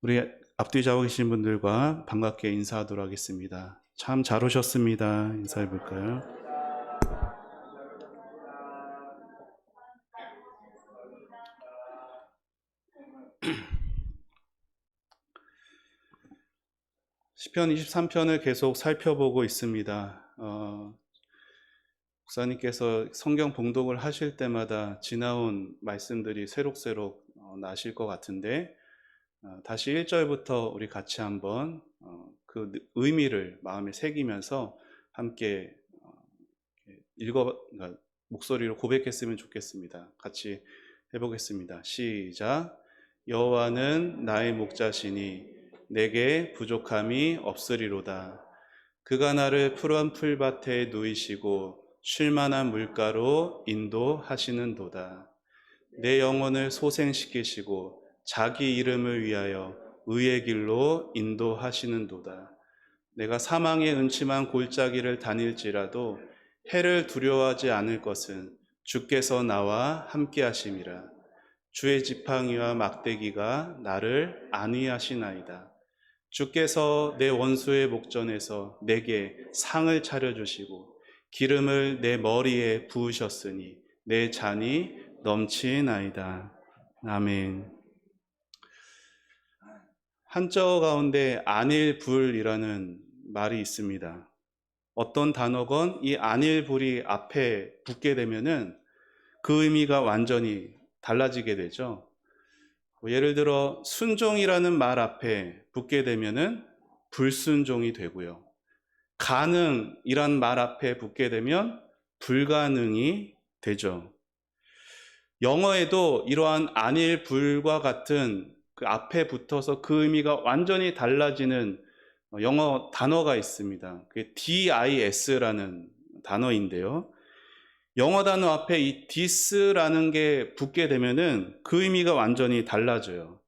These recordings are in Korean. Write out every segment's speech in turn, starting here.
우리 앞뒤 좌우 계신 분들과 반갑게 인사하도록 하겠습니다. 참 잘 오셨습니다. 인사해 볼까요? 시편 23편을 계속 살펴보고 있습니다. 목사님께서 성경 봉독을 하실 때마다 지나온 말씀들이 새록새록 나실 것 같은데, 다시 1절부터 우리 같이 한번 그 의미를 마음에 새기면서 함께 그러니까 목소리로 고백했으면 좋겠습니다. 같이 해보겠습니다. 시작. 여호와는 나의 목자시니 내게 부족함이 없으리로다. 그가 나를 푸른 풀밭에 누이시고 쉴만한 물가로 인도하시는도다. 내 영혼을 소생시키시고 자기 이름을 위하여 의의 길로 인도하시는도다. 내가 사망의 은침한 골짜기를 다닐지라도 해를 두려워하지 않을 것은 주께서 나와 함께 하심이라. 주의 지팡이와 막대기가 나를 안위하시나이다. 주께서 내 원수의 목전에서 내게 상을 차려주시고 기름을 내 머리에 부으셨으니 내 잔이 넘치나이다. 아멘. 한자어 가운데 안일불이라는 말이 있습니다. 어떤 단어건 이 안일불이 앞에 붙게 되면은 그 의미가 완전히 달라지게 되죠. 예를 들어 순종이라는 말 앞에 붙게 되면은 불순종이 되고요. 가능이란 말 앞에 붙게 되면 불가능이 되죠. 영어에도 이러한 안일불과 같은 그 앞에 붙어서 그 의미가 완전히 달라지는 영어 단어가 있습니다. 그게 DIS라는 단어인데요. 영어 단어 앞에 이 this라는 게 붙게 되면은 그 의미가 완전히 달라져요.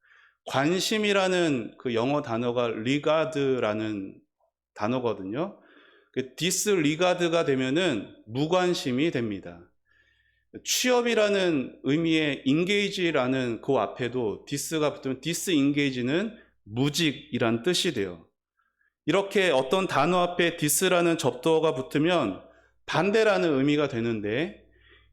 관심이라는 그 영어 단어가 regard라는 단어거든요. 그 disregard가 되면은 무관심이 됩니다. 취업이라는 의미의 engage라는 그 앞에도 this가 붙으면 disengage는 무직이란 뜻이 돼요. 이렇게 어떤 단어 앞에 this라는 접두어가 붙으면 반대라는 의미가 되는데,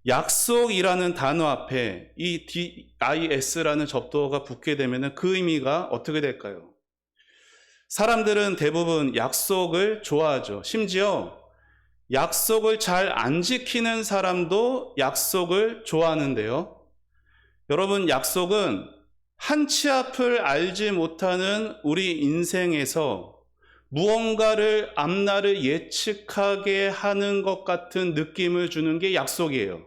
약속이라는 단어 앞에 이 dis라는 접두어가 붙게 되면 그 의미가 어떻게 될까요? 사람들은 대부분 약속을 좋아하죠. 심지어 약속을 잘 안 지키는 사람도 약속을 좋아하는데요. 여러분, 약속은 한 치 앞을 알지 못하는 우리 인생에서 무언가를 앞날을 예측하게 하는 것 같은 느낌을 주는 게 약속이에요.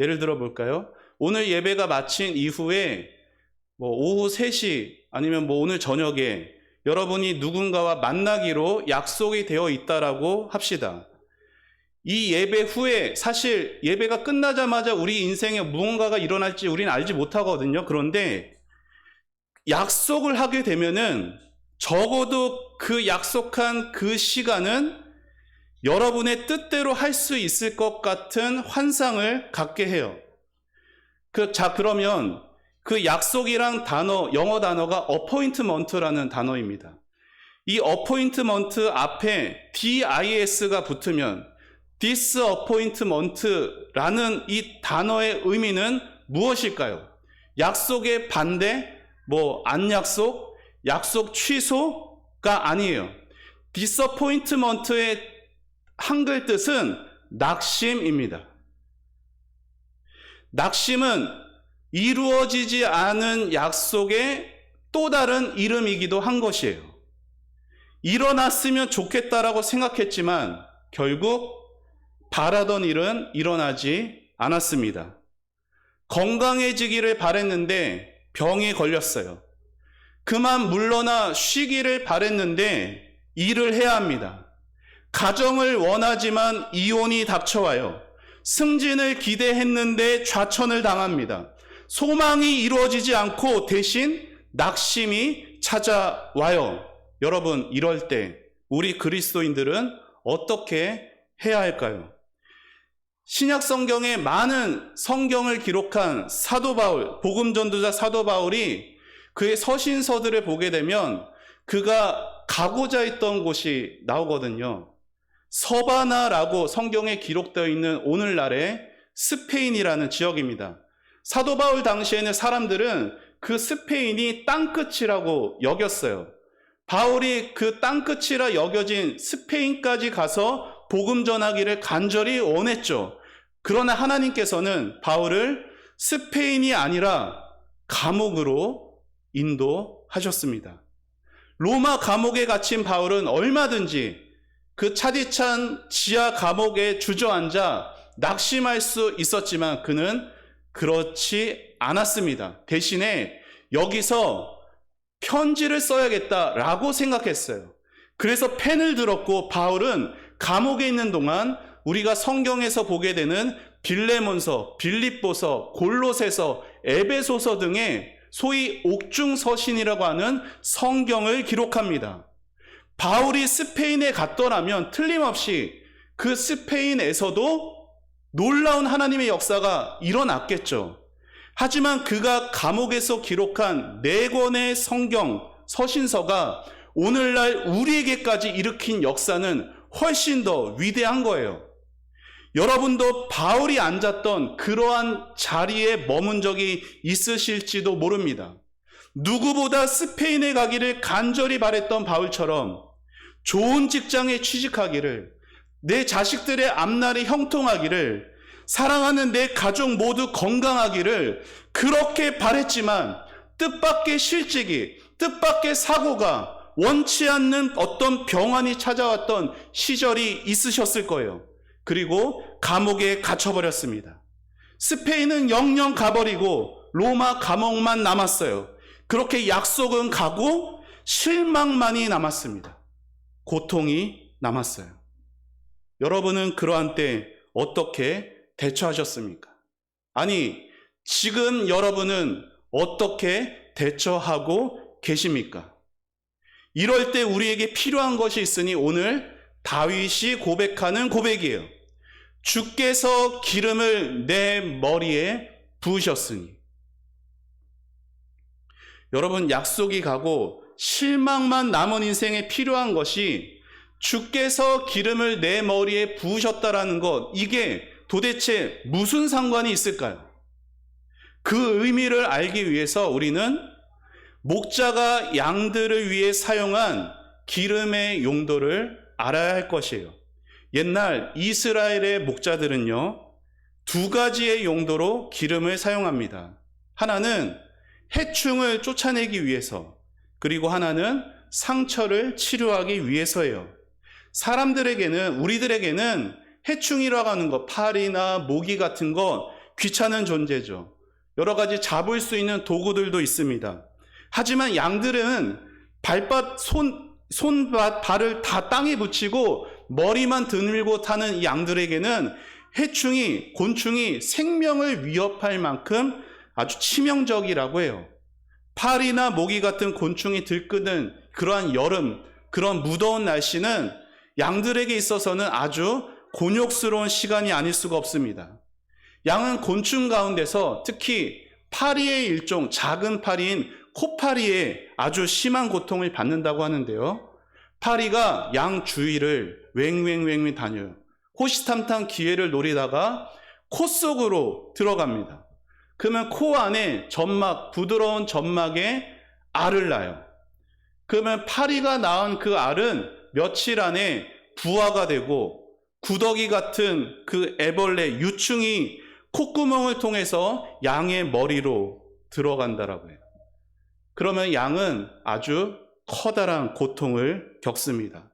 예를 들어 볼까요? 오늘 예배가 마친 이후에 오후 3시 아니면 오늘 저녁에 여러분이 누군가와 만나기로 약속이 되어 있다라고 합시다. 이 예배 후에 사실 예배가 끝나자마자 우리 인생에 무언가가 일어날지 우리는 알지 못하거든요. 그런데 약속을 하게 되면은 적어도 그 약속한 그 시간은 여러분의 뜻대로 할 수 있을 것 같은 환상을 갖게 해요. 그러면 그 약속이란 단어, 영어 단어가 appointment라는 단어입니다. 이 appointment 앞에 dis가 붙으면 disappointment라는 이 단어의 의미는 무엇일까요? 약속의 반대, 안 약속, 약속 취소가 아니에요. disappointment의 한글 뜻은 낙심입니다. 낙심은 이루어지지 않은 약속의 또 다른 이름이기도 한 것이에요. 일어났으면 좋겠다라고 생각했지만 결국 바라던 일은 일어나지 않았습니다. 건강해지기를 바랬는데 병이 걸렸어요. 그만 물러나 쉬기를 바랬는데 일을 해야 합니다. 가정을 원하지만 이혼이 닥쳐와요. 승진을 기대했는데 좌천을 당합니다. 소망이 이루어지지 않고 대신 낙심이 찾아와요. 여러분, 이럴 때 우리 그리스도인들은 어떻게 해야 할까요? 신약 성경에 많은 성경을 기록한 사도 바울, 복음 전도자 사도 바울이 그의 서신서들을 보게 되면 그가 가고자 했던 곳이 나오거든요. 서바나라고 성경에 기록되어 있는 오늘날의 스페인이라는 지역입니다. 사도 바울 당시에는 사람들은 그 스페인이 땅끝이라고 여겼어요. 바울이 그 땅끝이라 여겨진 스페인까지 가서 복음 전하기를 간절히 원했죠. 그러나 하나님께서는 바울을 스페인이 아니라 감옥으로 인도하셨습니다. 로마 감옥에 갇힌 바울은 얼마든지 그 차디찬 지하 감옥에 주저앉아 낙심할 수 있었지만 그는 그렇지 않았습니다. 대신에 여기서 편지를 써야겠다라고 생각했어요. 그래서 펜을 들었고 바울은 감옥에 있는 동안 우리가 성경에서 보게 되는 빌레몬서, 빌립보서, 골로새서, 에베소서 등의 소위 옥중서신이라고 하는 성경을 기록합니다. 바울이 스페인에 갔더라면 틀림없이 그 스페인에서도 놀라운 하나님의 역사가 일어났겠죠. 하지만 그가 감옥에서 기록한 4권의 성경, 서신서가 오늘날 우리에게까지 일으킨 역사는 훨씬 더 위대한 거예요. 여러분도 바울이 앉았던 그러한 자리에 머문 적이 있으실지도 모릅니다. 누구보다 스페인에 가기를 간절히 바랬던 바울처럼 좋은 직장에 취직하기를, 내 자식들의 앞날이 형통하기를, 사랑하는 내 가족 모두 건강하기를 그렇게 바랬지만 뜻밖의 실직이, 뜻밖의 사고가, 원치 않는 어떤 병환이 찾아왔던 시절이 있으셨을 거예요. 그리고 감옥에 갇혀버렸습니다. 스페인은 영영 가버리고 로마 감옥만 남았어요. 그렇게 약속은 가고 실망만이 남았습니다. 고통이 남았어요. 여러분은 그러한 때 어떻게 대처하셨습니까? 아니, 지금 여러분은 어떻게 대처하고 계십니까? 이럴 때 우리에게 필요한 것이 있으니 오늘 다윗이 고백하는 고백이에요. 주께서 기름을 내 머리에 부으셨으니. 여러분, 약속이 가고 실망만 남은 인생에 필요한 것이 주께서 기름을 내 머리에 부으셨다라는 것, 이게 도대체 무슨 상관이 있을까요? 그 의미를 알기 위해서 우리는 목자가 양들을 위해 사용한 기름의 용도를 알아야 할 것이에요. 옛날 이스라엘의 목자들은요, 2가지의 용도로 기름을 사용합니다. 하나는 해충을 쫓아내기 위해서, 그리고 하나는 상처를 치료하기 위해서예요. 사람들에게는, 우리들에게는 해충이라고 하는 것, 파리나 모기 같은 것 귀찮은 존재죠. 여러 가지 잡을 수 있는 도구들도 있습니다. 하지만 양들은 손발, 발을 다 땅에 붙이고 머리만 드밀고 타는 이 양들에게는 해충이, 곤충이 생명을 위협할 만큼 아주 치명적이라고 해요. 파리나 모기 같은 곤충이 들끓는 그러한 여름, 그런 무더운 날씨는 양들에게 있어서는 아주 곤욕스러운 시간이 아닐 수가 없습니다. 양은 곤충 가운데서 특히 파리의 일종, 작은 파리인 코파리에 아주 심한 고통을 받는다고 하는데요. 파리가 양 주위를 왱왱왱 다녀요. 호시탐탐 기회를 노리다가 코 속으로 들어갑니다. 그러면 코 안에 점막, 부드러운 점막에 알을 낳아요. 그러면 파리가 낳은 그 알은 며칠 안에 부화가 되고 구더기 같은 그 애벌레, 유충이 콧구멍을 통해서 양의 머리로 들어간다라고 해요. 그러면 양은 아주 커다란 고통을 겪습니다.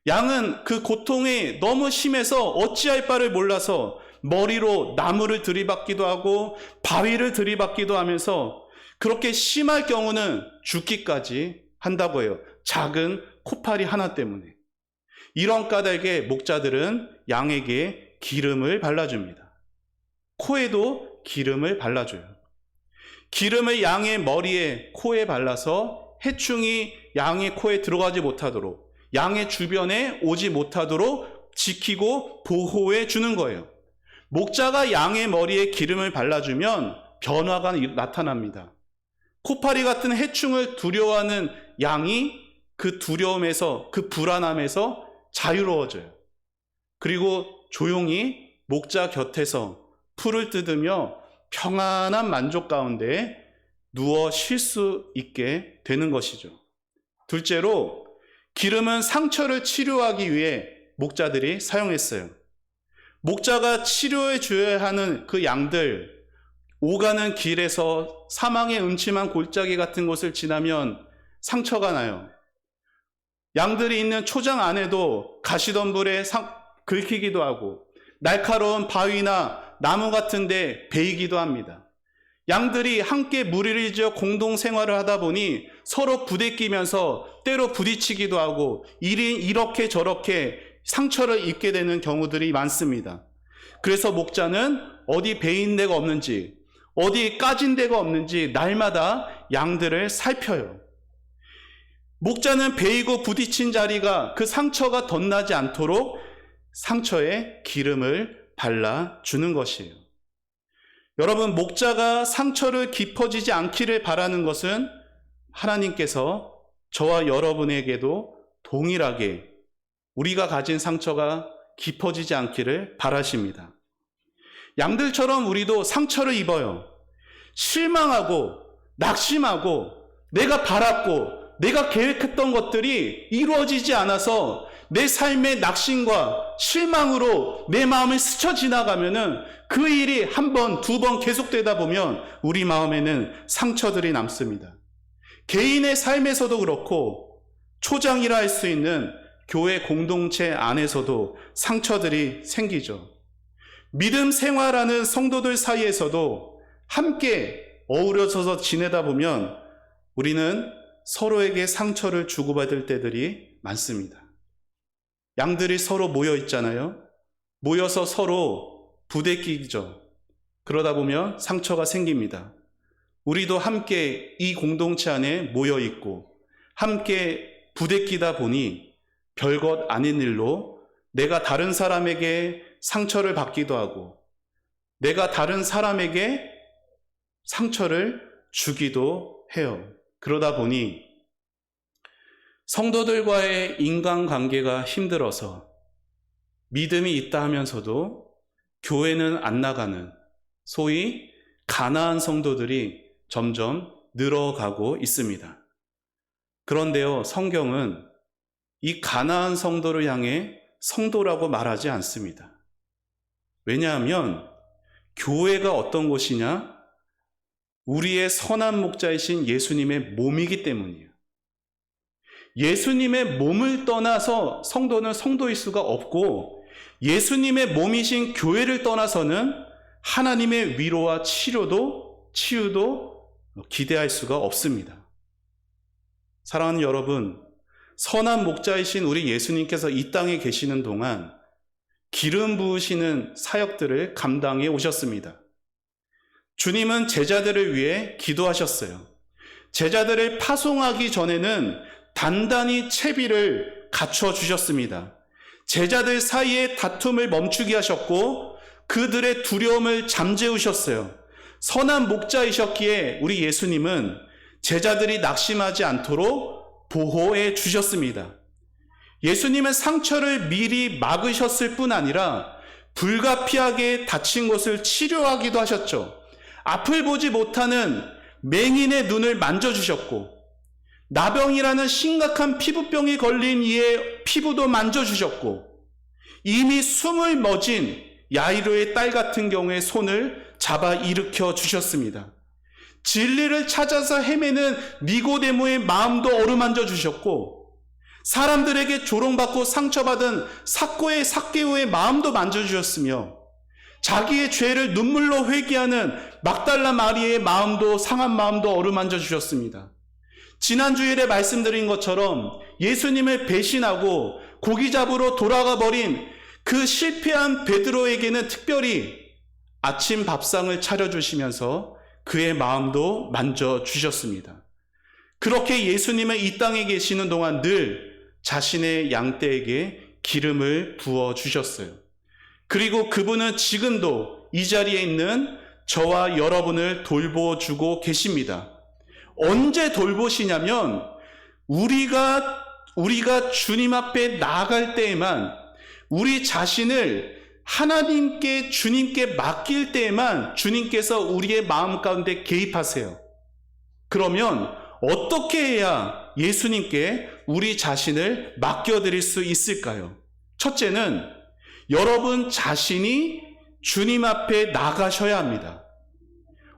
양은 그 고통이 너무 심해서 어찌할 바를 몰라서 머리로 나무를 들이받기도 하고 바위를 들이받기도 하면서 그렇게 심할 경우는 죽기까지 한다고 해요. 작은 코파리 하나 때문에. 이런 까닭에 목자들은 양에게 기름을 발라줍니다. 코에도 기름을 발라줘요. 기름을 양의 머리에, 코에 발라서 해충이 양의 코에 들어가지 못하도록, 양의 주변에 오지 못하도록 지키고 보호해 주는 거예요. 목자가 양의 머리에 기름을 발라주면 변화가 나타납니다. 코파리 같은 해충을 두려워하는 양이 그 두려움에서, 그 불안함에서 자유로워져요. 그리고 조용히 목자 곁에서 풀을 뜯으며 평안한 만족 가운데 누워 쉴 수 있게 되는 것이죠. 둘째로, 기름은 상처를 치료하기 위해 목자들이 사용했어요. 목자가 치료해 줘야 하는 그 양들, 오가는 길에서 사망의 음침한 골짜기 같은 곳을 지나면 상처가 나요. 양들이 있는 초장 안에도 가시덤불에 긁히기도 하고 날카로운 바위나 나무 같은 데 베이기도 합니다. 양들이 함께 무리를 지어 공동 생활을 하다 보니 서로 부대끼면서 때로 부딪히기도 하고 이렇게 저렇게 상처를 입게 되는 경우들이 많습니다. 그래서 목자는 어디 베인 데가 없는지, 어디 까진 데가 없는지 날마다 양들을 살펴요. 목자는 베이고 부딪힌 자리가 그 상처가 덧나지 않도록 상처에 기름을 발라주는 것이에요. 여러분, 목자가 상처를 깊어지지 않기를 바라는 것은 하나님께서 저와 여러분에게도 동일하게 우리가 가진 상처가 깊어지지 않기를 바라십니다. 양들처럼 우리도 상처를 입어요. 실망하고 낙심하고 내가 바랐고 내가 계획했던 것들이 이루어지지 않아서 내 삶의 낙심과 실망으로 내 마음을 스쳐 지나가면은 그 일이 한 번, 두 번 계속되다 보면 우리 마음에는 상처들이 남습니다. 개인의 삶에서도 그렇고 초장이라 할 수 있는 교회 공동체 안에서도 상처들이 생기죠. 믿음 생활하는 성도들 사이에서도 함께 어우러져서 지내다 보면 우리는 서로에게 상처를 주고받을 때들이 많습니다. 양들이 서로 모여 있잖아요. 모여서 서로 부대끼죠. 그러다 보면 상처가 생깁니다. 우리도 함께 이 공동체 안에 모여 있고 함께 부대끼다 보니 별것 아닌 일로 내가 다른 사람에게 상처를 받기도 하고 내가 다른 사람에게 상처를 주기도 해요. 그러다 보니 성도들과의 인간관계가 힘들어서 믿음이 있다 하면서도 교회는 안 나가는 소위 가나안 성도들이 점점 늘어가고 있습니다. 그런데요, 성경은 이 가나안 성도를 향해 성도라고 말하지 않습니다. 왜냐하면 교회가 어떤 곳이냐? 우리의 선한 목자이신 예수님의 몸이기 때문이에요. 예수님의 몸을 떠나서 성도는 성도일 수가 없고 예수님의 몸이신 교회를 떠나서는 하나님의 위로와 치유도 기대할 수가 없습니다. 사랑하는 여러분, 선한 목자이신 우리 예수님께서 이 땅에 계시는 동안 기름 부으시는 사역들을 감당해 오셨습니다. 주님은 제자들을 위해 기도하셨어요. 제자들을 파송하기 전에는 단단히 채비를 갖춰주셨습니다. 제자들 사이의 다툼을 멈추게 하셨고 그들의 두려움을 잠재우셨어요. 선한 목자이셨기에 우리 예수님은 제자들이 낙심하지 않도록 보호해 주셨습니다. 예수님은 상처를 미리 막으셨을 뿐 아니라 불가피하게 다친 곳을 치료하기도 하셨죠. 앞을 보지 못하는 맹인의 눈을 만져주셨고 나병이라는 심각한 피부병이 걸린 이의 피부도 만져주셨고 이미 숨을 멎은 야이로의 딸 같은 경우에 손을 잡아 일으켜 주셨습니다. 진리를 찾아서 헤매는 니고데모의 마음도 어루만져 주셨고 사람들에게 조롱받고 상처받은 삭개오의 마음도 만져주셨으며 자기의 죄를 눈물로 회개하는 막달라 마리아의 마음도 상한 마음도 어루만져 주셨습니다. 지난 주일에 말씀드린 것처럼 예수님을 배신하고 고기 잡으러 돌아가 버린 그 실패한 베드로에게는 특별히 아침 밥상을 차려주시면서 그의 마음도 만져주셨습니다. 그렇게 예수님은 이 땅에 계시는 동안 늘 자신의 양떼에게 기름을 부어주셨어요. 그리고 그분은 지금도 이 자리에 있는 저와 여러분을 돌보주고 계십니다. 언제 돌보시냐면 우리가 주님 앞에 나아갈 때에만, 우리 자신을 하나님께, 주님께 맡길 때에만 주님께서 우리의 마음 가운데 개입하세요. 그러면 어떻게 해야 예수님께 우리 자신을 맡겨드릴 수 있을까요? 첫째는 여러분 자신이 주님 앞에 나가셔야 합니다.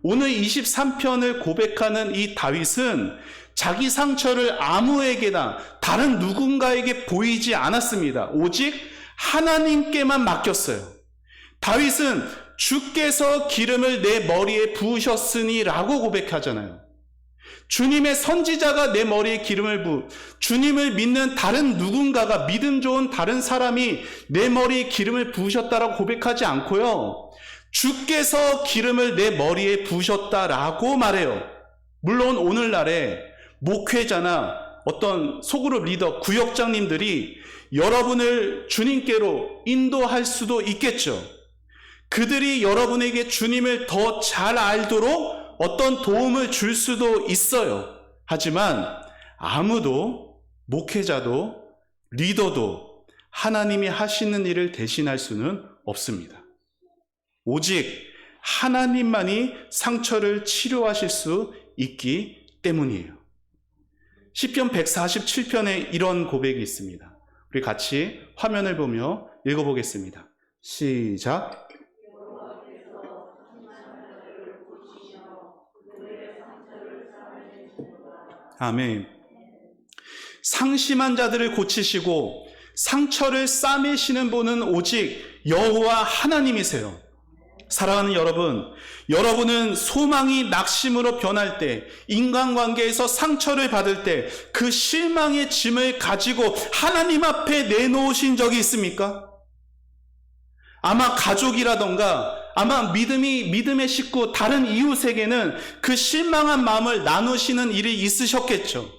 오늘 23편을 고백하는 이 다윗은 자기 상처를 아무에게나, 다른 누군가에게 보이지 않았습니다. 오직 하나님께만 맡겼어요. 다윗은 주께서 기름을 내 머리에 부으셨으니 라고 고백하잖아요. 주님의 선지자가 내 머리에 기름을 주님을 믿는 다른 누군가가, 믿음 좋은 다른 사람이 내 머리에 기름을 부으셨다라고 고백하지 않고요, 주께서 기름을 내 머리에 부으셨다라고 말해요. 물론 오늘날에 목회자나 어떤 소그룹 리더, 구역장님들이 여러분을 주님께로 인도할 수도 있겠죠. 그들이 여러분에게 주님을 더 잘 알도록 어떤 도움을 줄 수도 있어요. 하지만 아무도, 목회자도 리더도 하나님이 하시는 일을 대신할 수는 없습니다. 오직 하나님만이 상처를 치료하실 수 있기 때문이에요. 시편 147편에 이런 고백이 있습니다. 우리 같이 화면을 보며 읽어보겠습니다. 시작. 아멘. 상심한 자들을 고치시고 상처를 싸매시는 분은 오직 여호와 하나님이세요. 사랑하는 여러분, 여러분은 소망이 낙심으로 변할 때, 인간관계에서 상처를 받을 때 그 실망의 짐을 가지고 하나님 앞에 내놓으신 적이 있습니까? 아마 가족이라던가, 아마 믿음의 식구, 다른 이웃에게는 그 실망한 마음을 나누시는 일이 있으셨겠죠.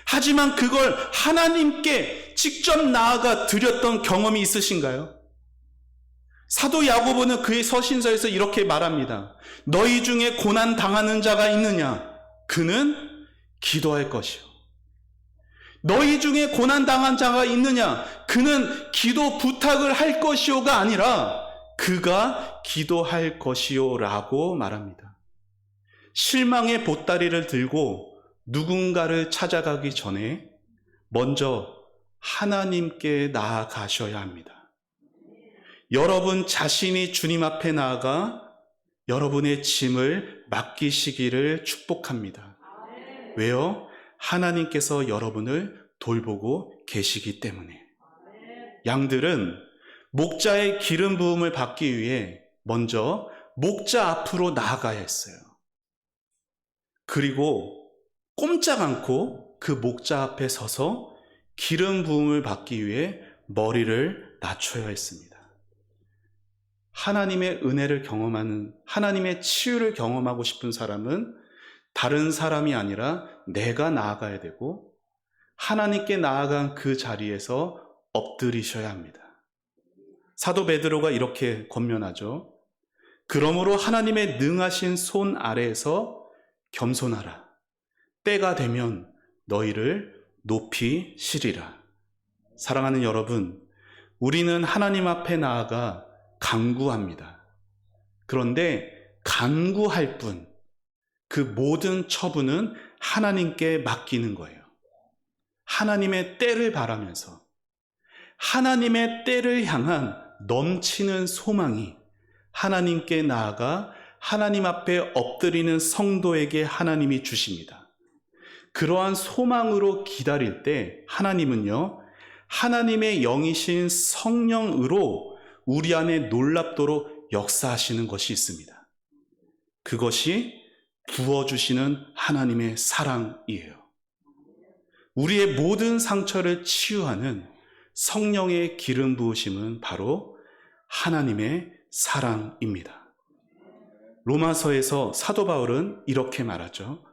하지만 그걸 하나님께 직접 나아가 드렸던 경험이 있으신가요? 사도 야고보는 그의 서신서에서 이렇게 말합니다. 너희 중에 고난 당하는 자가 있느냐? 그는 기도할 것이요. 너희 중에 고난 당한 자가 있느냐? 그는 기도 부탁을 할 것이요가 아니라 그가 기도할 것이요라고 말합니다. 실망의 보따리를 들고 누군가를 찾아가기 전에 먼저 하나님께 나아가셔야 합니다. 여러분 자신이 주님 앞에 나아가 여러분의 짐을 맡기시기를 축복합니다. 왜요? 하나님께서 여러분을 돌보고 계시기 때문에. 양들은 목자의 기름 부음을 받기 위해 먼저 목자 앞으로 나아가야 했어요. 그리고 꼼짝 않고 그 목자 앞에 서서 기름 부음을 받기 위해 머리를 낮춰야 했습니다. 하나님의 은혜를 경험하는, 하나님의 치유를 경험하고 싶은 사람은 다른 사람이 아니라 내가 나아가야 되고, 하나님께 나아간 그 자리에서 엎드리셔야 합니다. 사도 베드로가 이렇게 권면하죠. 그러므로 하나님의 능하신 손 아래에서 겸손하라. 때가 되면 너희를 높이시리라. 사랑하는 여러분, 우리는 하나님 앞에 나아가 간구합니다. 그런데 간구할 뿐, 그 모든 처분은 하나님께 맡기는 거예요. 하나님의 때를 바라면서, 하나님의 때를 향한 넘치는 소망이 하나님께 나아가 하나님 앞에 엎드리는 성도에게 하나님이 주십니다. 그러한 소망으로 기다릴 때 하나님은요, 하나님의 영이신 성령으로 우리 안에 놀랍도록 역사하시는 것이 있습니다. 그것이 부어주시는 하나님의 사랑이에요. 우리의 모든 상처를 치유하는 성령의 기름 부으심은 바로 하나님의 사랑입니다. 로마서에서 사도 바울은 이렇게 말하죠.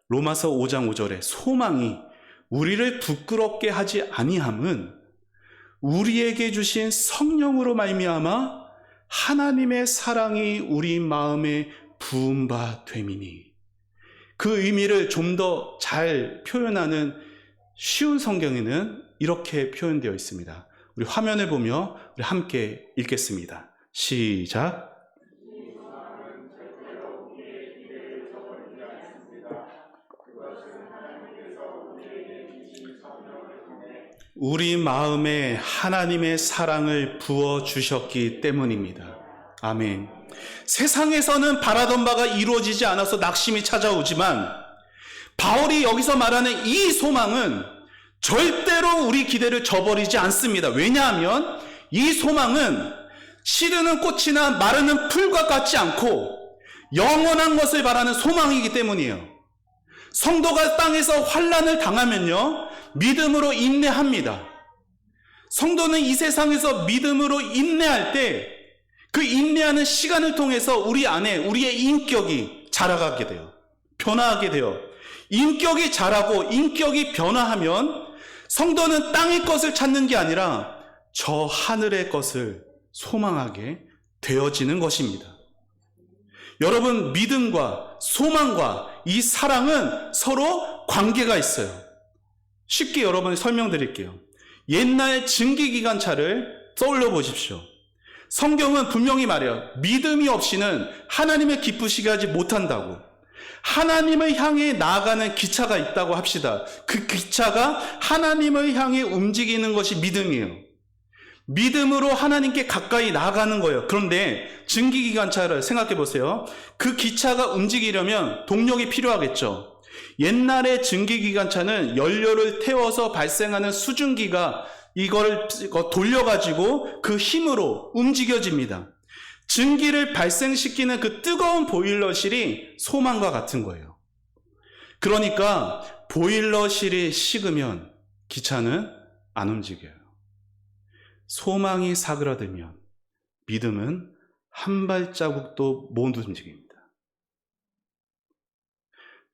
로마서 5장 5절에 소망이 우리를 부끄럽게 하지 아니함은 우리에게 주신 성령으로 말미암아 하나님의 사랑이 우리 마음에 부은 바 됨이니 그 의미를 좀 더 잘 표현하는 쉬운 성경에는 이렇게 표현되어 있습니다. 우리 화면을 보며 우리 함께 읽겠습니다. 시작. 우리 마음에 하나님의 사랑을 부어주셨기 때문입니다. 아멘. 세상에서는 바라던 바가 이루어지지 않아서 낙심이 찾아오지만 바울이 여기서 말하는 이 소망은 절대로 우리 기대를 저버리지 않습니다. 왜냐하면 이 소망은 시드는 꽃이나 마르는 풀과 같지 않고 영원한 것을 바라는 소망이기 때문이에요. 성도가 땅에서 환난을 당하면요, 믿음으로 인내합니다. 성도는 이 세상에서 믿음으로 인내할 때 그 인내하는 시간을 통해서 우리 안에 우리의 인격이 자라가게 돼요. 변화하게 돼요. 인격이 자라고 인격이 변화하면 성도는 땅의 것을 찾는 게 아니라 저 하늘의 것을 소망하게 되어지는 것입니다. 여러분, 믿음과 소망과 이 사랑은 서로 관계가 있어요. 쉽게 여러분이 설명드릴게요. 옛날 증기기관차를 떠올려 보십시오. 성경은 분명히 말해요. 믿음이 없이는 하나님을 기쁘시게 하지 못한다고. 하나님을 향해 나아가는 기차가 있다고 합시다. 그 기차가 하나님을 향해 움직이는 것이 믿음이에요. 믿음으로 하나님께 가까이 나아가는 거예요. 그런데 증기기관차를 생각해 보세요. 그 기차가 움직이려면 동력이 필요하겠죠. 옛날에 증기기관차는 연료를 태워서 발생하는 수증기가 이걸 돌려가지고 그 힘으로 움직여집니다. 증기를 발생시키는 그 뜨거운 보일러실이 소망과 같은 거예요. 그러니까 보일러실이 식으면 기차는 안 움직여요. 소망이 사그라들면 믿음은 한 발자국도 못 움직입니다.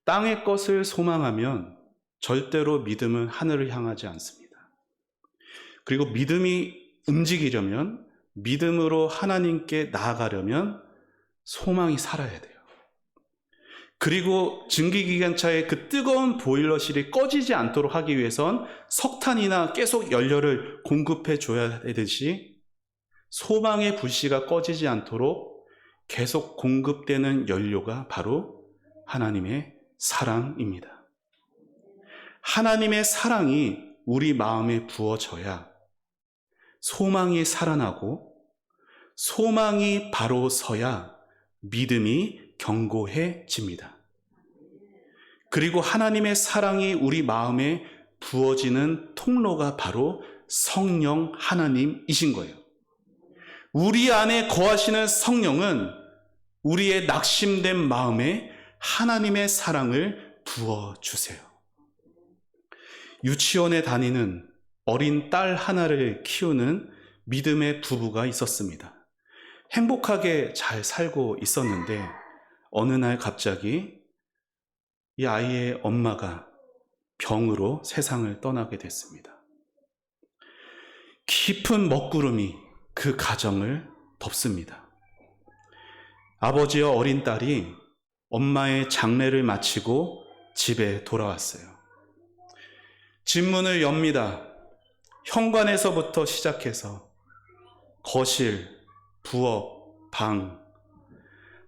땅의 것을 소망하면 절대로 믿음은 하늘을 향하지 않습니다. 그리고 믿음이 움직이려면, 믿음으로 하나님께 나아가려면 소망이 살아야 돼요. 그리고 증기기관차의 그 뜨거운 보일러실이 꺼지지 않도록 하기 위해선 석탄이나 계속 연료를 공급해 줘야 되듯이 소망의 불씨가 꺼지지 않도록 계속 공급되는 연료가 바로 하나님의 사랑입니다. 하나님의 사랑이 우리 마음에 부어져야 소망이 살아나고, 소망이 바로 서야 믿음이 견고해집니다. 그리고 하나님의 사랑이 우리 마음에 부어지는 통로가 바로 성령 하나님이신 거예요. 우리 안에 거하시는 성령은 우리의 낙심된 마음에 하나님의 사랑을 부어주세요. 유치원에 다니는 어린 딸 하나를 키우는 믿음의 부부가 있었습니다. 행복하게 잘 살고 있었는데 어느 날 갑자기 이 아이의 엄마가 병으로 세상을 떠나게 됐습니다. 깊은 먹구름이 그 가정을 덮습니다. 아버지와 어린 딸이 엄마의 장례를 마치고 집에 돌아왔어요. 집 문을 엽니다. 현관에서부터 시작해서 거실, 부엌, 방,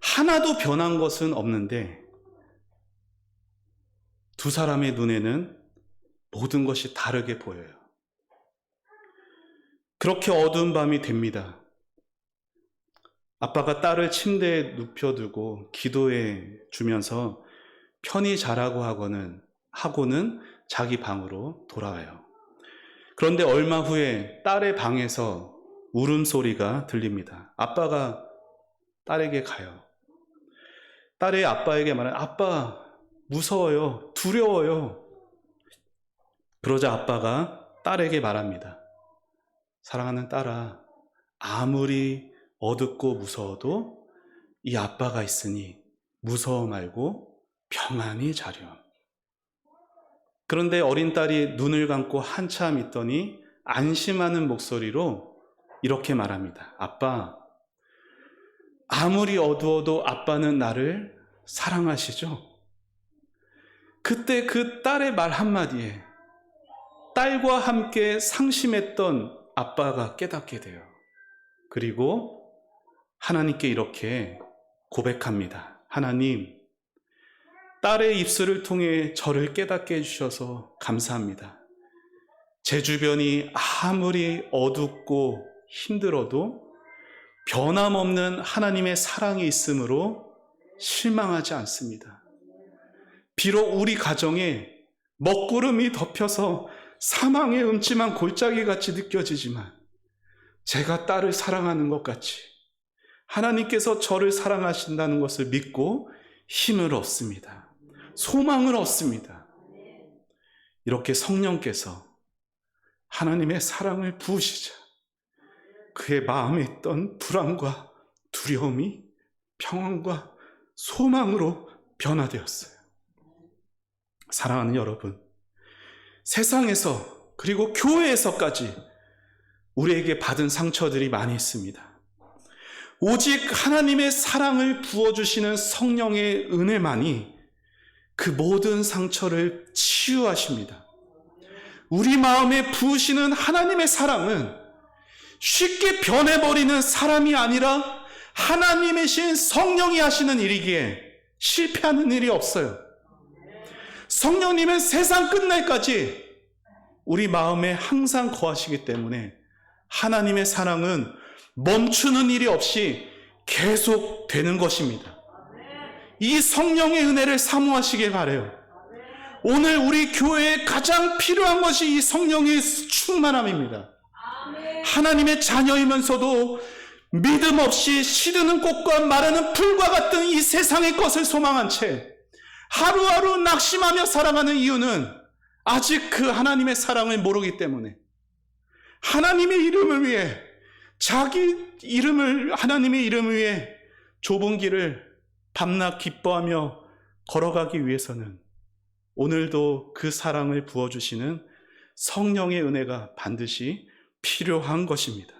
하나도 변한 것은 없는데 두 사람의 눈에는 모든 것이 다르게 보여요. 그렇게 어두운 밤이 됩니다. 아빠가 딸을 침대에 눕혀두고 기도해 주면서 편히 자라고 하고는 자기 방으로 돌아와요. 그런데 얼마 후에 딸의 방에서 울음소리가 들립니다. 아빠가 딸에게 가요. 딸이 아빠에게 말해요. 아빠, 무서워요. 두려워요. 그러자 아빠가 딸에게 말합니다. 사랑하는 딸아, 아무리 어둡고 무서워도 이 아빠가 있으니 무서워 말고 평안히 자렴. 그런데 어린 딸이 눈을 감고 한참 있더니 안심하는 목소리로 이렇게 말합니다. 아빠, 아무리 어두워도 아빠는 나를 사랑하시죠? 그때 그 딸의 말 한마디에 딸과 함께 상심했던 아빠가 깨닫게 돼요. 그리고 하나님께 이렇게 고백합니다. 하나님, 딸의 입술을 통해 저를 깨닫게 해주셔서 감사합니다. 제 주변이 아무리 어둡고 힘들어도 변함없는 하나님의 사랑이 있으므로 실망하지 않습니다. 비록 우리 가정에 먹구름이 덮여서 사망의 음침한 골짜기 같이 느껴지지만 제가 딸을 사랑하는 것 같이 하나님께서 저를 사랑하신다는 것을 믿고 힘을 얻습니다. 소망을 얻습니다. 이렇게 성령께서 하나님의 사랑을 부으시자 그의 마음에 있던 불안과 두려움이 평안과 소망으로 변화되었어요. 사랑하는 여러분, 세상에서 그리고 교회에서까지 우리에게 받은 상처들이 많이 있습니다. 오직 하나님의 사랑을 부어주시는 성령의 은혜만이 그 모든 상처를 치유하십니다. 우리 마음에 부으시는 하나님의 사랑은 쉽게 변해버리는 사람이 아니라 하나님이신 성령이 하시는 일이기에 실패하는 일이 없어요. 성령님은 세상 끝날까지 우리 마음에 항상 거하시기 때문에 하나님의 사랑은 멈추는 일이 없이 계속 되는 것입니다. 이 성령의 은혜를 사모하시길 바라요. 오늘 우리 교회에 가장 필요한 것이 이 성령의 충만함입니다. 하나님의 자녀이면서도 믿음 없이 시드는 꽃과 마르는 풀과 같은 이 세상의 것을 소망한 채 하루하루 낙심하며 살아가는 이유는 아직 그 하나님의 사랑을 모르기 때문에 하나님의 이름을 위해 하나님의 이름을 위해 좁은 길을 밤낮 기뻐하며 걸어가기 위해서는 오늘도 그 사랑을 부어주시는 성령의 은혜가 반드시 필요한 것입니다.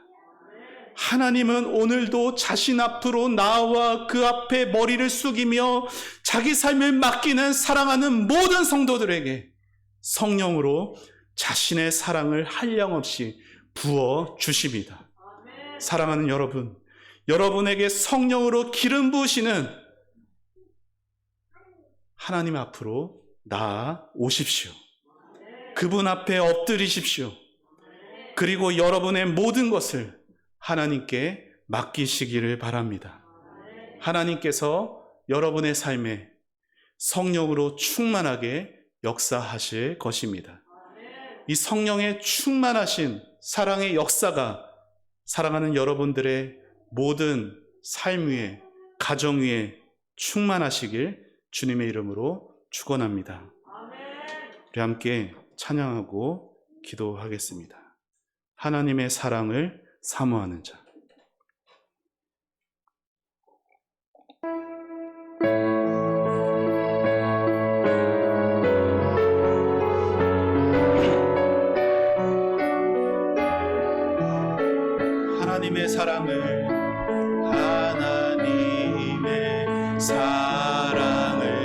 하나님은 오늘도 자신 앞으로 나와 그 앞에 머리를 숙이며 자기 삶을 맡기는 사랑하는 모든 성도들에게 성령으로 자신의 사랑을 한량없이 부어 주십니다. 사랑하는 여러분, 여러분에게 성령으로 기름 부으시는 하나님 앞으로 나아오십시오. 그분 앞에 엎드리십시오. 그리고 여러분의 모든 것을 하나님께 맡기시기를 바랍니다. 하나님께서 여러분의 삶에 성령으로 충만하게 역사하실 것입니다. 이 성령의 충만하신 사랑의 역사가 사랑하는 여러분들의 모든 삶 위에, 가정 위에 충만하시길 주님의 이름으로 축원합니다. 우리 함께 찬양하고 기도하겠습니다. 하나님의 사랑을 사모하는 자. 하나님의 사랑을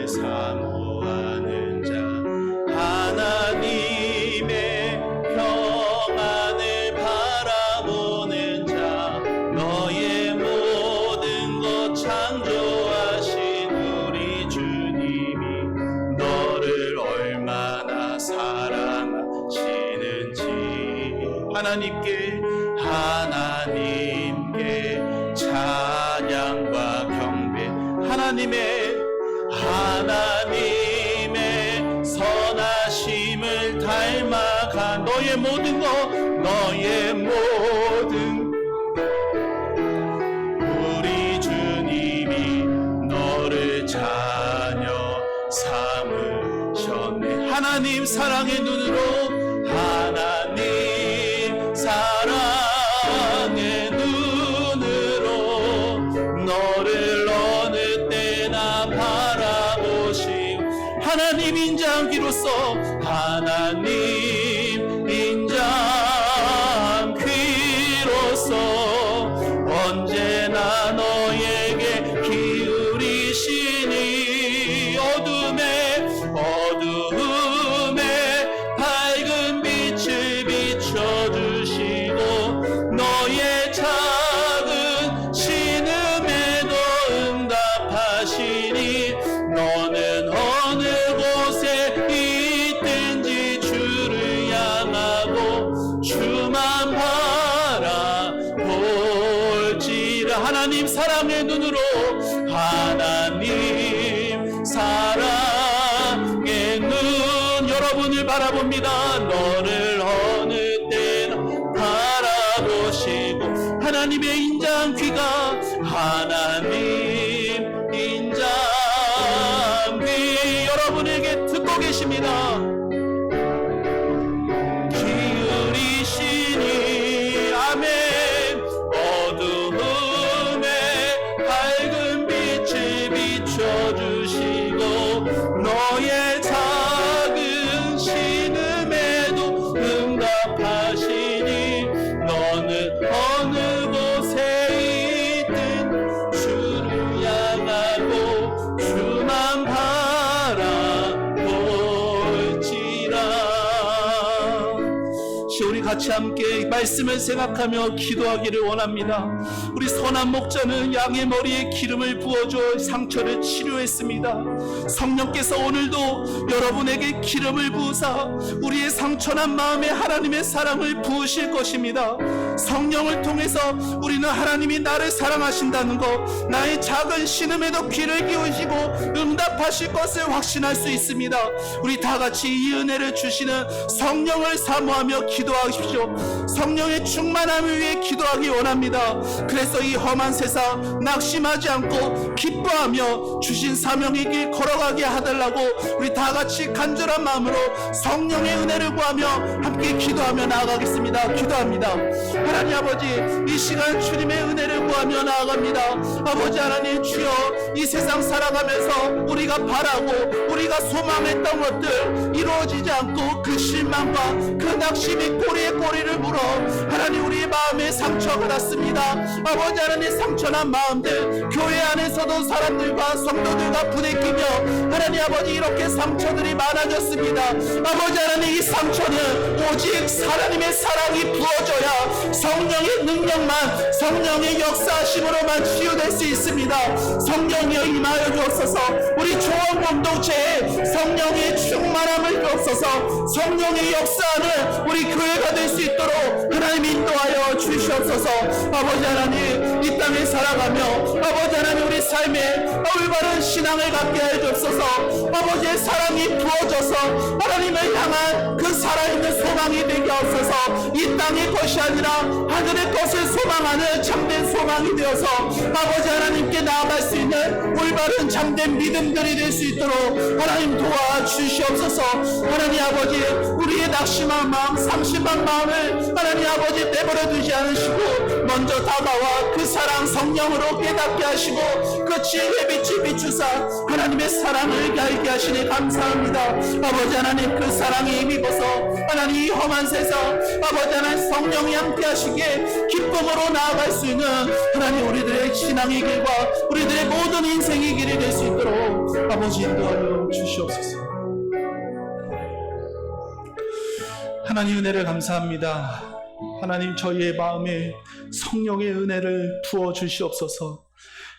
사모하는 자, 하나님의 평안을 바라보는 자, 너의 모든 것 창조하신 우리 주님이 너를 얼마나 사랑하시는지 하나님께 찬양과 경배, 하나님의 선하심을 닮아가 너의 모든 우리 주님이 너를 자녀 삼으셨네. 하나님 사랑의 눈으로, 하나님 사랑의 눈으로 너를 어느 때나 바라보시고 하나님 인자하기로써 언제나 너에게 기울이시니 어둠에 너를 어느 때나 바라보시고 하나님의 인자한 귀가 하나님 인자한 귀 여러분에게 듣고 계십니다. 기울이시니 아멘. 어두움에 밝은 빛을 비춰주시고 너의 작은 신음에도 응답하시니 너는 어느 곳에 있든 주를 향하고 주만 바라볼지라. 우리 같이 함께 말씀을 생각하며 기도하기를 원합니다. 우리 선한 목자는 양의 머리에 기름을 부어줘 상처를 치료했습니다. 성령께서 오늘도 여러분에게 기름을 부으사 우리의 상처난 마음에 하나님의 사랑을 부으실 것입니다. 성령을 통해서 우리는 하나님이 나를 사랑하신다는 것, 나의 작은 신음에도 귀를 기울이시고 응답하실 것을 확신할 수 있습니다. 우리 다 같이 이 은혜를 주시는 성령을 사모하며 기도하십시오. 성령의 충만함을 위해 기도하기 원합니다. 그래서 이 험한 세상 낙심하지 않고 기뻐하며 주신 사명의 길 걸어가게 하달라고 우리 다 같이 간절한 마음으로 성령의 은혜를 구하며 함께 기도하며 나아가겠습니다. 기도합니다. 하나님 아버지, 이 시간 주님의 은혜를 구하며 나아갑니다. 아버지 하나님, 주여, 이 세상 살아가면서 우리가 바라고 우리가 소망했던 것들 이루어지지 않고 그 실망과 그 낙심이 꼬리에 꼬리를 물어 하나님 우리의 마음에 상처가 났습니다. 아버지 하나님, 상처난 마음들 교회 안에서도 사람들과 성도들과 부대끼며 하나님 아버지 이렇게 상처들이 많아졌습니다. 아버지 하나님, 이 상처는 오직 하나님의 사랑이 부어져야 성령의 능력만, 성령의 역사하심으로만 치유될 수 있습니다. 성령이여 임하여 주옵소서. 우리 조원 공동체에 성령의 충만함을 주옵소서. 성령의 역사하는 우리 교회가 될 수 있도록 하나님 인도하여 주시옵소서. 아버지 하나님, 이 땅에 살아가며 아버지 하나님 우리 삶에 올바른 신앙을 갖게 해 주옵소서. 아버지의 사랑이 부어져서 하나님을 향한 그 살아있는 소망이 되게 하옵소서. 이 땅의 것이 아니라 하늘의 것을 소망하는 참된 소망이 되어서 아버지 하나님께 나아갈 수 있는 올바른 참된 믿음들이 될 수 있도록 하나님 도와주시옵소서. 하나님 아버지, 우리의 낙심한 마음, 상심한 마음을 하나님 아버지 내버려 두지 않으시고 먼저 다가와 그 사랑 성령으로 깨닫게 하시고 그 지혜의 빛을 비추사 하나님의 사랑을 알게 하시니 감사합니다. 아버지 하나님, 그 사랑에 힘입어서 하나님 이 험한 세상 아버지 하나님 성령이 함께 하시기에 기쁨으로 나아갈 수 있는 하나님 우리들의 신앙의 길과 우리들의 모든 인생의 길이 될 수 있도록 아버지 인도하여 주시옵소서. 하나님 은혜를 감사합니다. 하나님, 저희의 마음에 성령의 은혜를 부어 주시옵소서.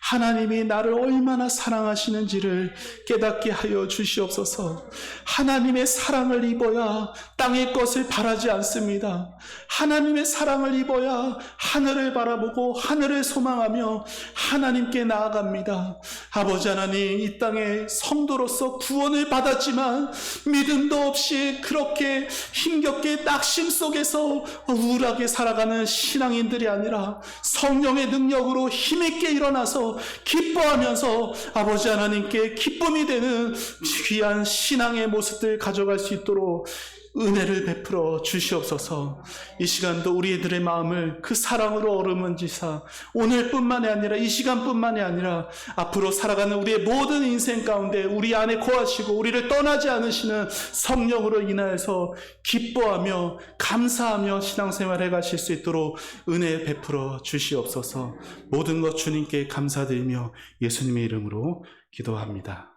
하나님이 나를 얼마나 사랑하시는지를 깨닫게 하여 주시옵소서. 하나님의 사랑을 입어야 땅의 것을 바라지 않습니다. 하나님의 사랑을 입어야 하늘을 바라보고 하늘을 소망하며 하나님께 나아갑니다. 아버지 하나님, 이 땅에 성도로서 구원을 받았지만 믿음도 없이 그렇게 힘겹게 낙심 속에서 우울하게 살아가는 신앙인들이 아니라 성령의 능력으로 힘있게 일어나서 기뻐하면서 아버지 하나님께 기쁨이 되는 귀한 신앙의 모습들 가져갈 수 있도록 은혜를 베풀어 주시옵소서. 이 시간도 우리들의 마음을 그 사랑으로 어루만지사 오늘뿐만이 아니라 이 시간뿐만이 아니라 앞으로 살아가는 우리의 모든 인생 가운데 우리 안에 거하시고 우리를 떠나지 않으시는 성령으로 인하여서 기뻐하며 감사하며 신앙생활 해가실 수 있도록 은혜 베풀어 주시옵소서. 모든 것 주님께 감사드리며 예수님의 이름으로 기도합니다.